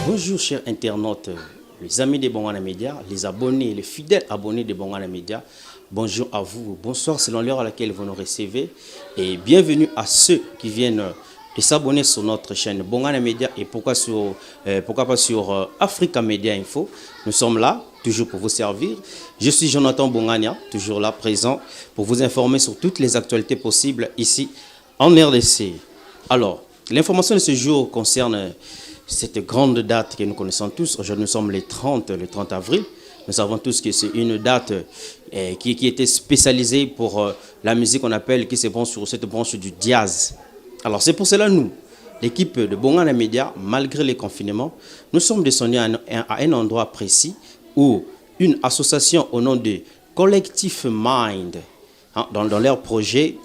Bonjour chers internautes, les amis de Bongana Média, les abonnés, les fidèles abonnés de Bongana Média. Bonjour à vous, bonsoir selon l'heure à laquelle vous nous recevez et bienvenue à ceux qui viennent de s'abonner sur notre chaîne Bongana Média et pourquoi pas sur Africa Media Info. Nous sommes là, toujours pour vous servir. Je suis Jonathan Bongania, toujours là présent pour vous informer sur toutes les actualités possibles ici en RDC. Alors, l'information de ce jour concerne cette grande date que nous connaissons tous. Aujourd'hui, nous sommes le 30 avril. Nous savons tous que c'est une date qui était spécialisée pour la musique qu'on appelle, qui se branche sur cette branche du jazz. Alors, c'est pour cela, nous, l'équipe de Bongana Média, malgré les confinements, nous sommes descendus à un endroit précis où une association au nom de Collectif Mind, dans leur projet,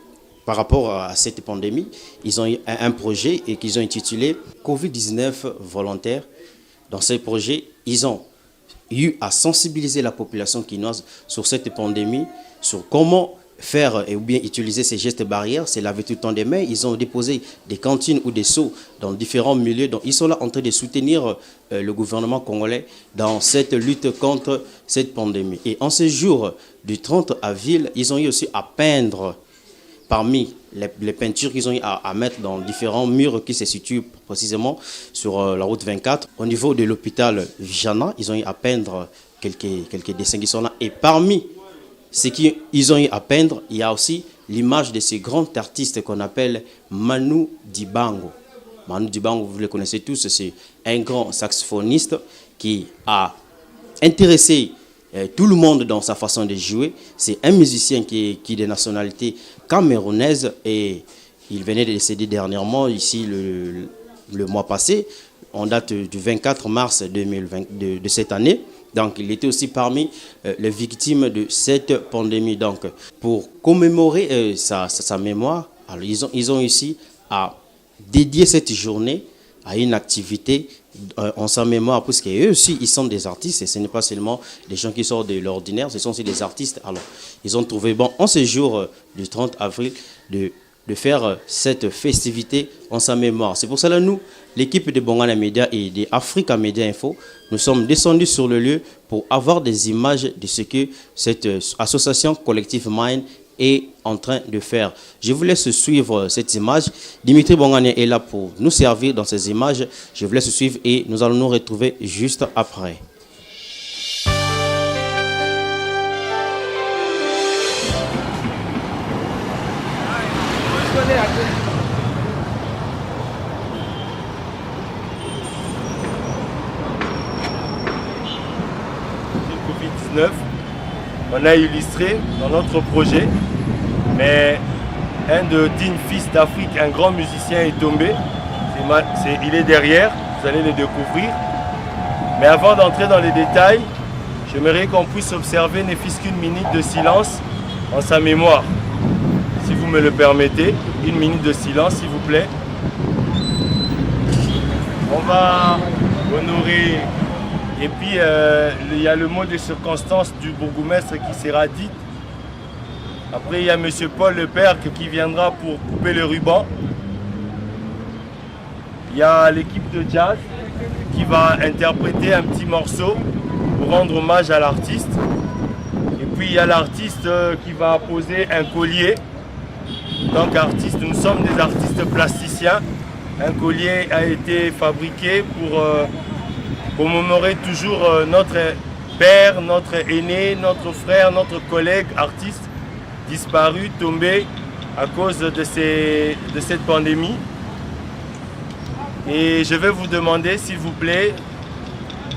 par rapport à cette pandémie, ils ont eu un projet et qu'ils ont intitulé Covid-19 volontaire. Dans ce projet, ils ont eu à sensibiliser la population quinoise sur cette pandémie, sur comment faire ou bien utiliser ces gestes barrières, c'est laver tout le temps des mains. Ils ont déposé des cantines ou des seaux dans différents milieux. Donc, ils sont là en train de soutenir le gouvernement congolais dans cette lutte contre cette pandémie. Et en ce jour du 30 avril, ils ont eu aussi à peindre parmi les peintures qu'ils ont eu à mettre dans différents murs qui se situent précisément sur la route 24. Au niveau de l'hôpital Vijana, ils ont eu à peindre quelques dessins qui sont là. Et parmi ce qu'ils ont eu à peindre, il y a aussi l'image de ce grand artiste qu'on appelle Manu Dibango. Manu Dibango, vous le connaissez tous, c'est un grand saxophoniste qui a intéressé tout le monde dans sa façon de jouer. C'est un musicien qui est de nationalité camerounaise et Il venait de décéder dernièrement, ici, le mois passé. On date du 24 mars 2020, de cette année. Donc, il était aussi parmi les victimes de cette pandémie. Donc, pour commémorer sa mémoire, alors ils ont réussi à dédier cette journée à une activité en sa mémoire, parce qu'eux aussi, ils sont des artistes, et ce n'est pas seulement des gens qui sortent de l'ordinaire, ce sont aussi des artistes. Alors, ils ont trouvé bon, en ce jour du 30 avril, de faire cette festivité en sa mémoire. C'est pour cela nous, l'équipe de Bongana Media et de Africa Media Info, nous sommes descendus sur le lieu pour avoir des images de ce que cette association Collective Mind est en train de faire. Je vous laisse suivre cette image. Dimitri Bongane est là pour nous servir dans ces images. Je vous laisse suivre et nous allons nous retrouver juste après. Covid-19, on a illustré dans notre projet, mais un de dignes fils d'Afrique, un grand musicien est tombé. Il est derrière, vous allez le découvrir. Mais avant d'entrer dans les détails, j'aimerais qu'on puisse observer ne fût-ce qu'une minute de silence en sa mémoire. Si vous me le permettez, une minute de silence s'il vous plaît. On va honorer, et puis il y a le mot de circonstance du bourgmestre qui sera dit. Après il y a M. Paul Lepère qui viendra pour couper le ruban. Il y a l'équipe de jazz qui va interpréter un petit morceau pour rendre hommage à l'artiste. Et puis il y a l'artiste qui va poser un collier. Donc artiste, nous sommes des artistes plasticiens. Un collier a été fabriqué pour commémorer toujours notre père, notre aîné, notre frère, notre collègue artiste disparu, tombé à cause de cette pandémie. Et je vais vous demander s'il vous plaît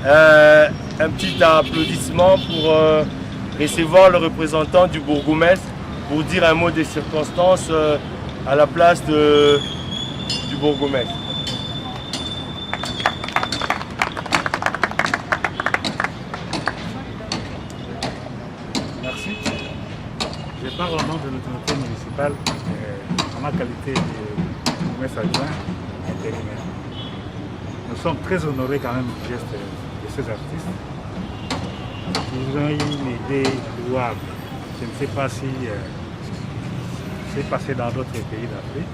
un petit applaudissement pour recevoir le représentant du bourgmestre pour dire un mot des circonstances à la place du bourgmestre. Merci. Je parle au nom de l'autorité municipale en ma qualité de bourgmestre adjoint intérimaire. Nous sommes très honorés quand même du geste de ces artistes. Ils ont eu une idée louable. Je ne sais pas si c'est passé dans d'autres pays d'Afrique.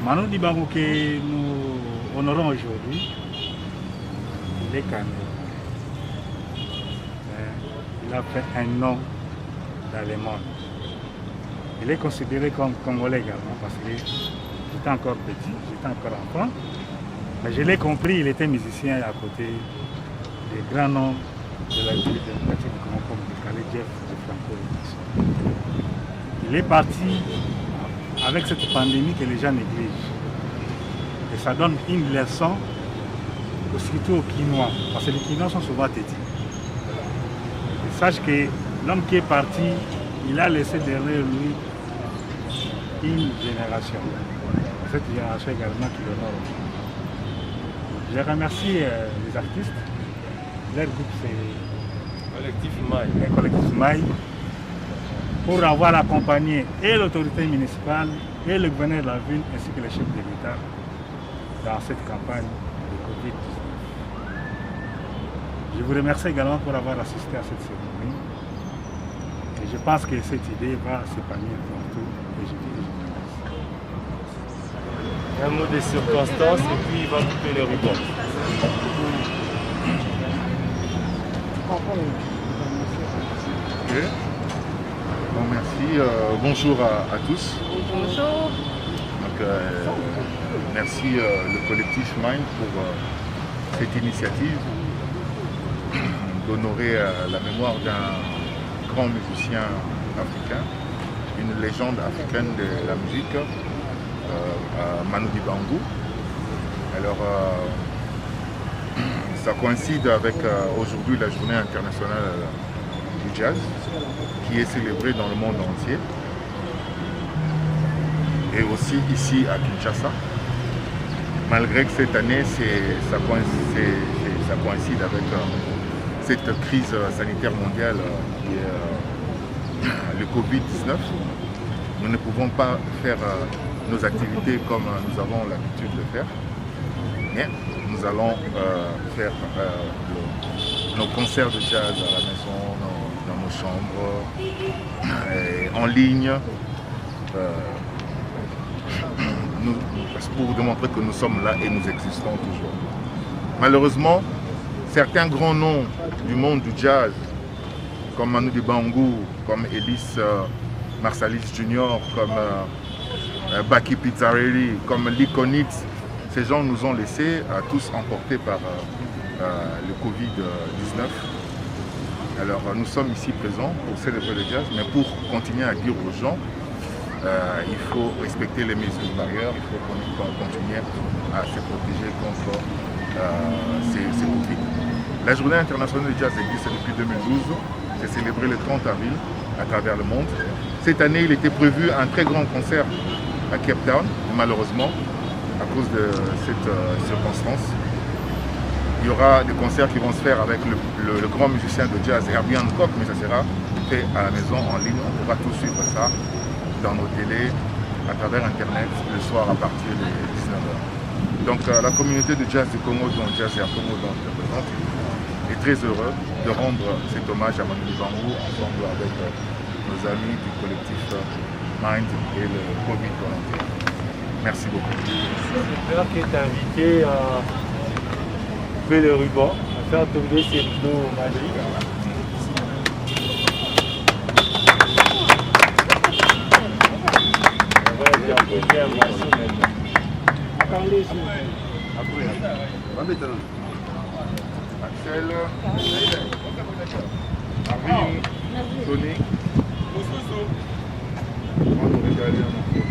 Manu Dibango que nous honorons aujourd'hui, il est Cameroun. Il a fait un nom dans le monde. Il est considéré comme Congolais également parce que j'étais encore petit, j'étais encore enfant. Mais je l'ai compris, il était musicien à côté des grands noms de la République démocratique du Congo comme Kale Jeff de Franco. Il est parti avec cette pandémie que les gens négligent. Et ça donne une leçon, surtout aux Quinois, parce que les Quinois sont souvent têtus. Et sache que l'homme qui est parti, il a laissé derrière lui une génération. Cette génération également qui l'honore. Je remercie les artistes. Leur groupe c'est Collectif Maï pour avoir accompagné et l'autorité municipale et le gouverneur de la ville ainsi que le chef de l'État dans cette campagne de Covid-19. Je vous remercie également pour avoir assisté à cette cérémonie. Et je pense que cette idée va s'épanouir partout. Et je dis Un mot de circonstance et puis il va couper le ruban. Okay. Bon, merci. Bonjour à tous. Bonjour. Donc, merci le collectif Mind pour cette initiative d'honorer la mémoire d'un grand musicien africain, une légende africaine de la musique, Manu Dibango. Alors, ça coïncide avec aujourd'hui la journée internationale du jazz qui est célébrée dans le monde entier. et aussi ici à Kinshasa. Malgré que cette année, ça coïncide avec cette crise sanitaire mondiale qui est le Covid-19, nous ne pouvons pas faire nos activités comme nous avons l'habitude de faire. Mais nous allons faire nos concerts de jazz à la maison, dans nos chambres, en ligne, pour démontrer que nous sommes là et nous existons toujours. Malheureusement, certains grands noms du monde du jazz, comme Manu Dibango, comme Ellis Marsalis Jr., comme Baki Pizzarelli, comme Lee Konitz, ces gens nous ont laissés tous emportés par le Covid-19. Alors nous sommes ici présents pour célébrer le jazz, mais pour continuer à dire aux gens, il faut respecter les mesures barrières, il faut continuer à se protéger contre ces Covid. La journée internationale du jazz existe depuis 2012, c'est célébré le 30 avril à travers le monde. Cette année, il était prévu un très grand concert à Cape Town, malheureusement, à cause de cette circonstance. Il y aura des concerts qui vont se faire avec le grand musicien de jazz Herbie Hancock, mais ça sera fait à la maison en ligne. On pourra tout suivre ça dans nos télés, à travers Internet, le soir à partir de 19h. Donc la communauté de jazz du Congo, dont Jazz Air Congo, dont je représente, est très heureux de rendre cet hommage à Manu Dibango ensemble avec nos amis du collectif Mind et le Covid-19. Merci beaucoup. C'est peur qui est invité à couper le ruban, à faire tomber ces rideaux magiques. Axel, Marine, Tony, on nous régaler un morceau.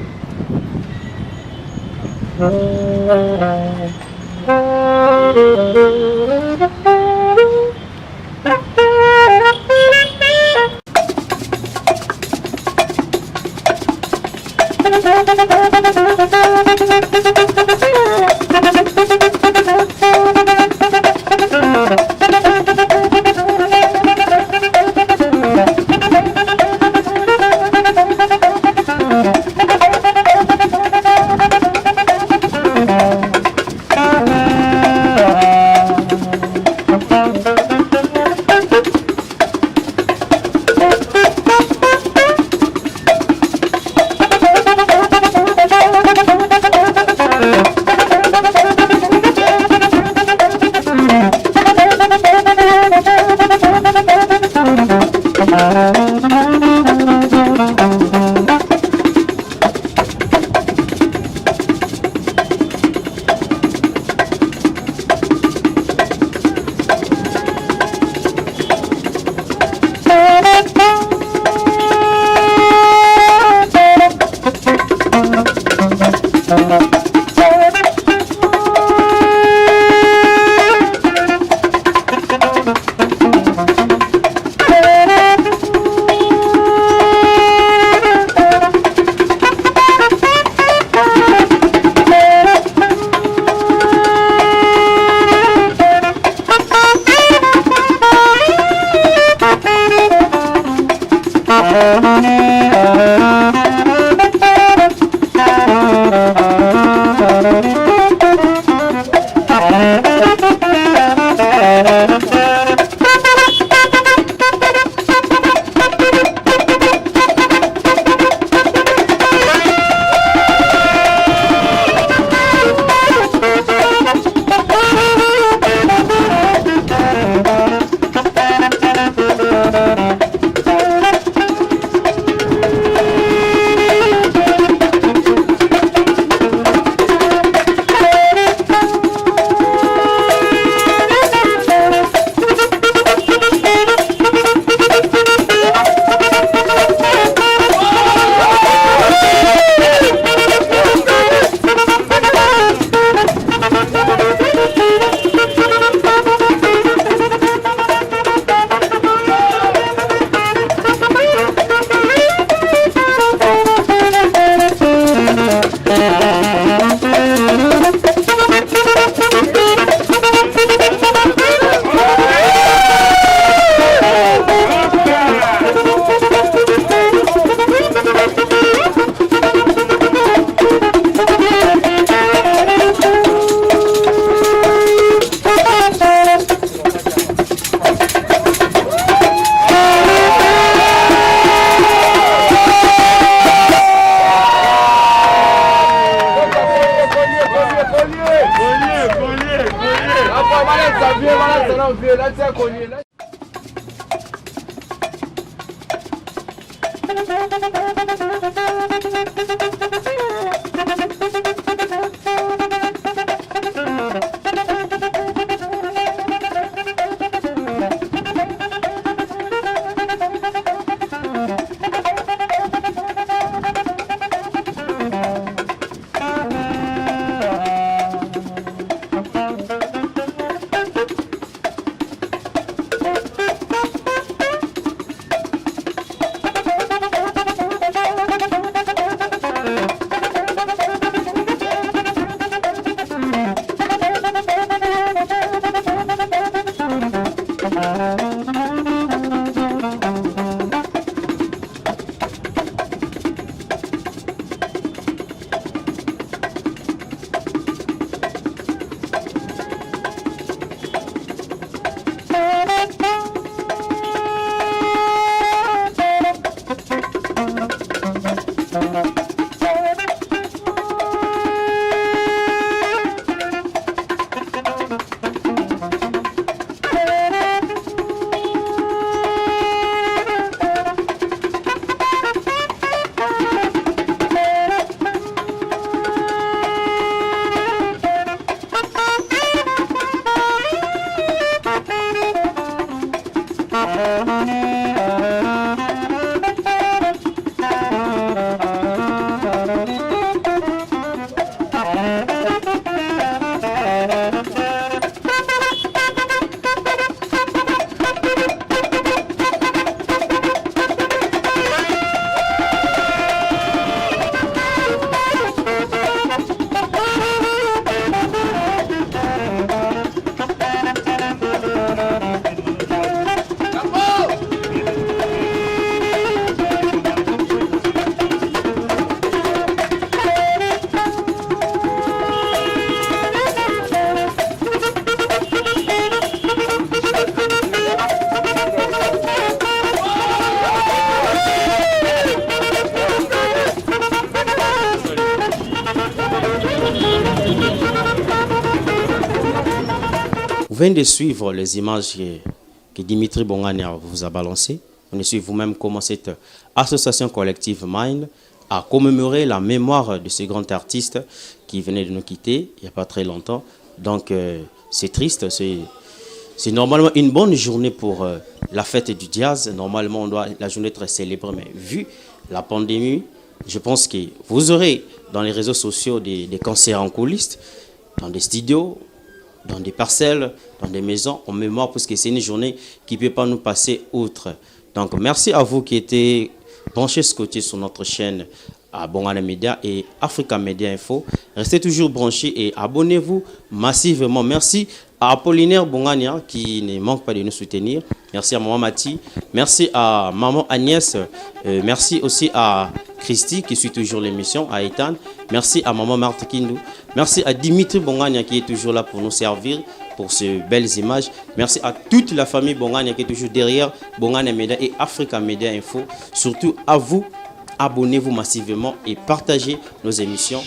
janvier, là, c'est connu. Vous venez de suivre les images que Dimitri Bongania vous a balancées. Vous venez de suivre vous-même comment cette association collective Mind a commémoré la mémoire de ce grand artiste qui venait de nous quitter il n'y a pas très longtemps. Donc c'est triste, c'est normalement une bonne journée pour la fête du jazz. Normalement on doit la journée être célébrée, mais vu la pandémie, je pense que vous aurez dans les réseaux sociaux des concerts en coulisses, dans des studios, dans des parcelles, dans des maisons, en mémoire, parce que c'est une journée qui ne peut pas nous passer outre. Donc, merci à vous qui étiez branchés scotchés sur notre chaîne à Bongana Media et Africa Media Info. Restez toujours branchés et abonnez-vous massivement. Merci à Apollinaire Bongania qui ne manque pas de nous soutenir. Merci à Maman Mati. Merci à Maman Agnès. Merci aussi à Christy qui suit toujours l'émission, à Ethan. Merci à Maman Marthe Kindou. Merci à Dimitri Bongania qui est toujours là pour nous servir pour ces belles images. Merci à toute la famille Bongania qui est toujours derrière Bongana Media et Africa Media Info. Surtout à vous, abonnez-vous massivement et partagez nos émissions.